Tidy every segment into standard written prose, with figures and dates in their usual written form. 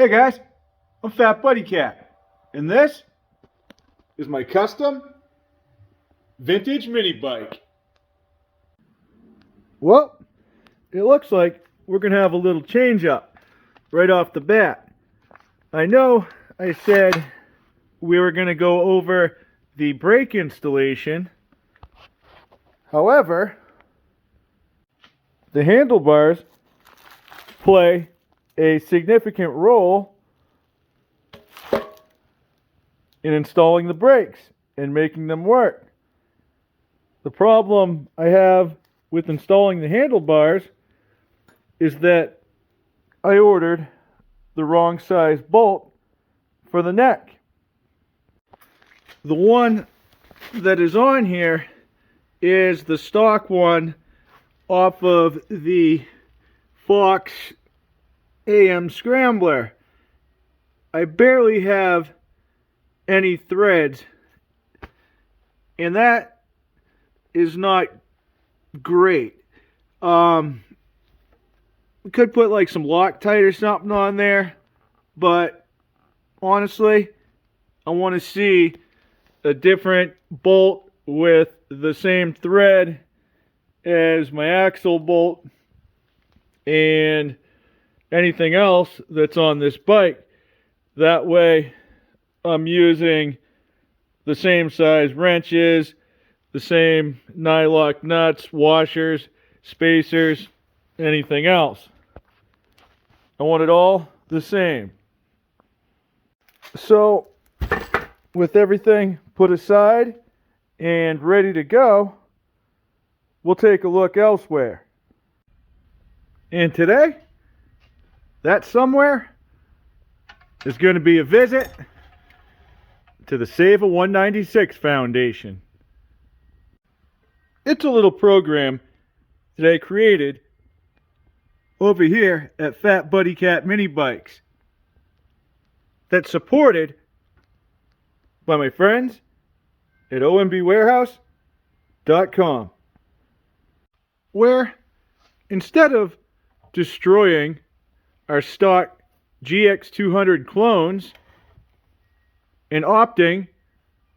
Hey guys, I'm FatBuddyCat, and this is my custom vintage mini bike. Well, it looks like we're going to have a little change up right off the bat. I know I said we were going to go over the brake installation. However, the handlebars play a significant role in installing the brakes and making them work. The problem I have with installing the handlebars is that I ordered the wrong size bolt for the neck. The one that is on here is the stock one off of the Fox AM Scrambler. I barely have any threads, and that is not great. We could put like some Loctite or something on there, but honestly, I want to see a different bolt with the same thread as my axle bolt and anything else that's on this bike. That way I'm using the same size wrenches, the same nylock nuts, washers, spacers, anything else. I want it all the same. So with everything put aside and ready to go, we'll take a look elsewhere. And today, that somewhere is going to be a visit to the Save-A-196 Foundation. It's a little program that I created over here at FatBuddyCat Mini Bikes that's supported by my friends at ombwarehouse.com, where instead of destroying our stock GX200 clones and opting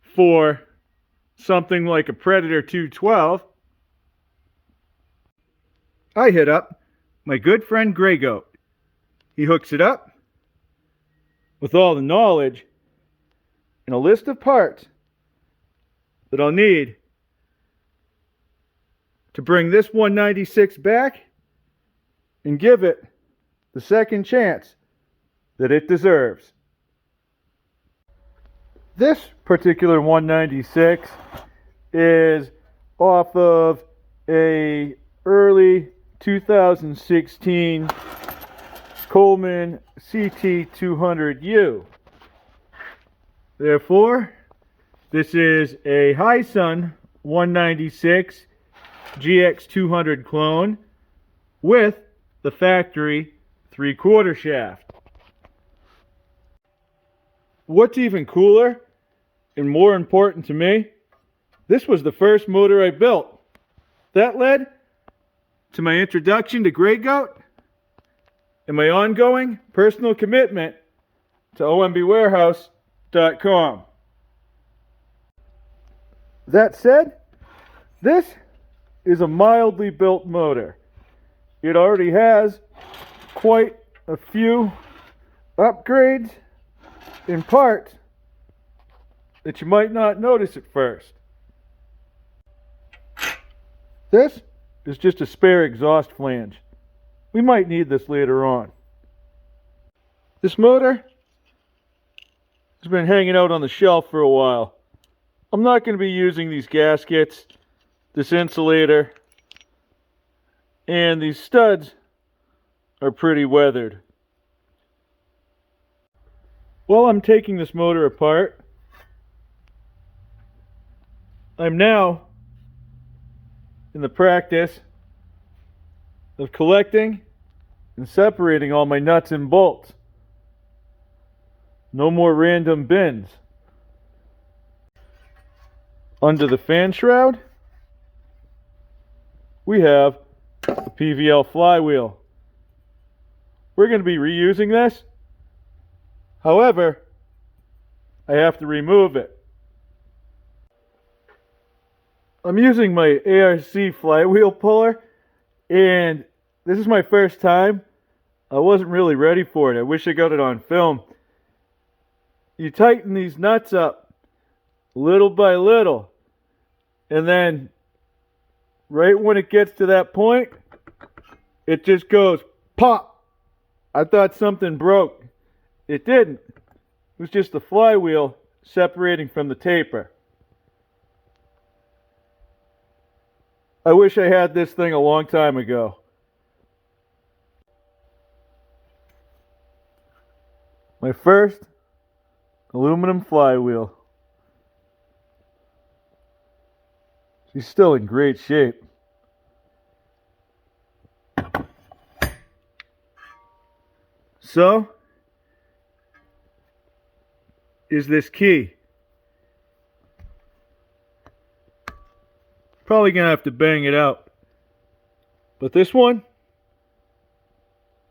for something like a Predator 212, I hit up my good friend Grey Goat. He hooks it up with all the knowledge and a list of parts that I'll need to bring this 196 back and give it the second chance that it deserves. This particular 196 is off of a early 2016 Coleman CT200U. Therefore, this is a Hisun 196 GX200 clone with the factory 3/4 shaft. What's even cooler and more important to me, this was the first motor I built. That led to my introduction to Grey Goat and my ongoing personal commitment to ombwarehouse.com. That said, this is a mildly built motor. It already has quite a few upgrades in parts that you might not notice at first. This is just a spare exhaust flange. We might need this later on. This motor has been hanging out on the shelf for a while. I'm not going to be using these gaskets, this insulator, and these studs are pretty weathered. While I'm taking this motor apart, I'm now in the practice of collecting and separating all my nuts and bolts. No more random bins. Under the fan shroud, we have the PVL flywheel. We're going to be reusing this However, I have to remove it. I'm using my ARC flywheel puller, and this is my first time. I wasn't really ready for it. I wish I got it on film. You tighten these nuts up little by little, and then right when it gets to that point, it just goes pop. I thought something broke. It didn't. It was just the flywheel separating from the taper. I wish I had this thing a long time ago. My first aluminum flywheel. She's still in great shape. So, is this key. Probably gonna have to bang it out. But this one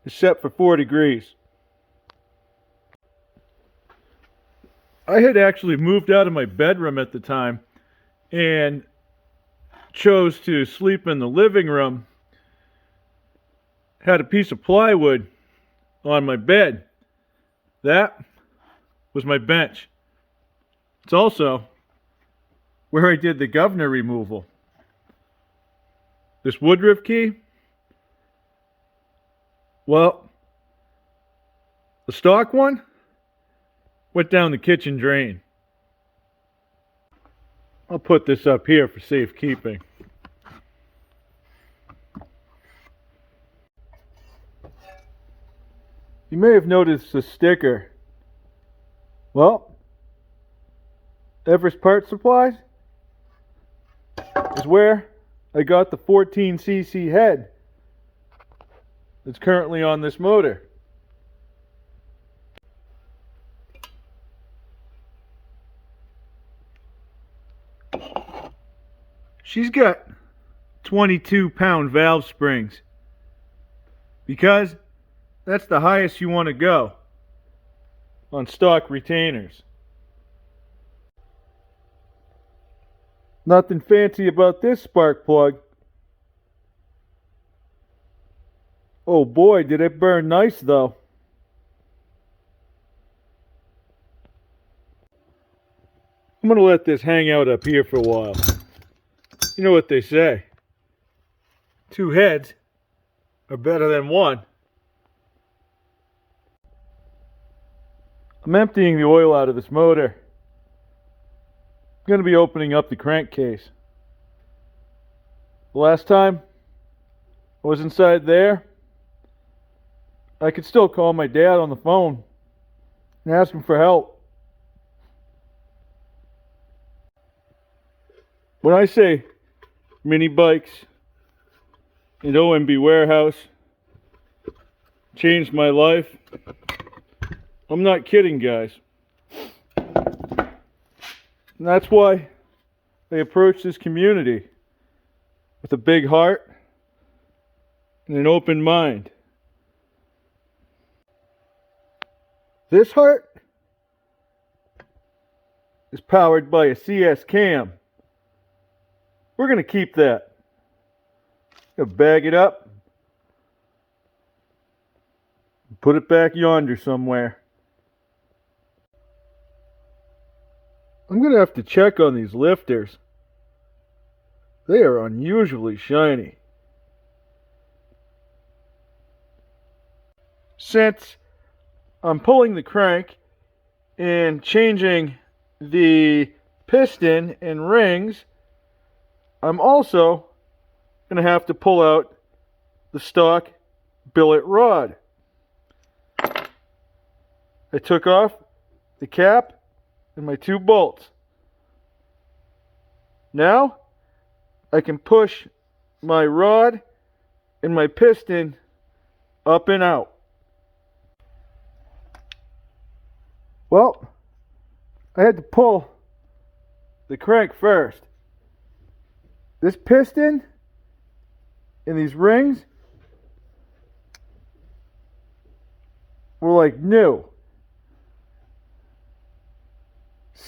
is set for 4 degrees. I had actually moved out of my bedroom at the time and chose to sleep in the living room. Had a piece of plywood on my bed. That was my bench. It's also where I did the governor removal. This woodruff key, well, the stock one went down the kitchen drain. I'll put this up here for safekeeping. You may have noticed the sticker. Well, Everest Part Supplies is where I got the 14cc head that's currently on this motor. She's got 22-pound valve springs because that's the highest you want to go on stock retainers. Nothing fancy about this spark plug. Oh boy, did it burn nice though. I'm going to let this hang out up here for a while. You know what they say. 2 heads are better than 1. I'm emptying the oil out of this motor. I'm going to be opening up the crankcase. The last time I was inside there, I could still call my dad on the phone and ask him for help. When I say mini bikes and OMB warehouse changed my life, I'm not kidding, guys. And that's why I approach this community with a big heart and an open mind. This heart is powered by a CS cam. We're going to keep that. Gonna bag it up. Put it back yonder somewhere. I'm going to have to check on these lifters. They are unusually shiny. Since I'm pulling the crank and changing the piston and rings, I'm also going to have to pull out the stock billet rod. I took off the cap and my 2 bolts. Now I can push my rod and my piston up and out. Well, I had to pull the crank first. This piston and these rings were like new.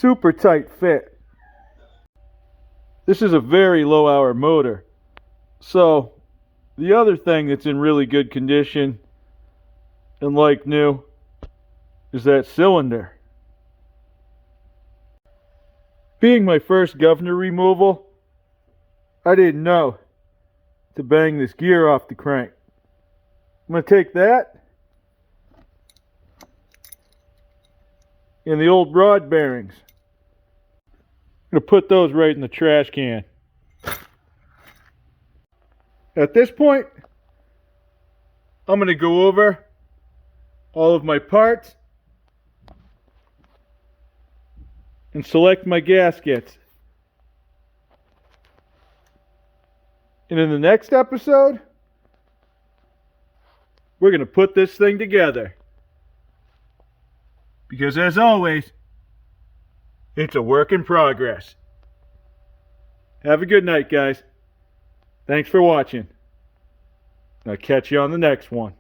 super tight fit. This is a very low hour motor. So the other thing that's in really good condition and like new is that cylinder. Being my first governor removal, I didn't know to bang this gear off the crank. I'm going to take that and the old rod bearings. I'm going to put those right in the trash can. At this point, I'm going to go over all of my parts and select my gaskets. And in the next episode, we're going to put this thing together. Because as always, it's a work in progress. Have a good night, guys. Thanks for watching. I'll catch you on the next one.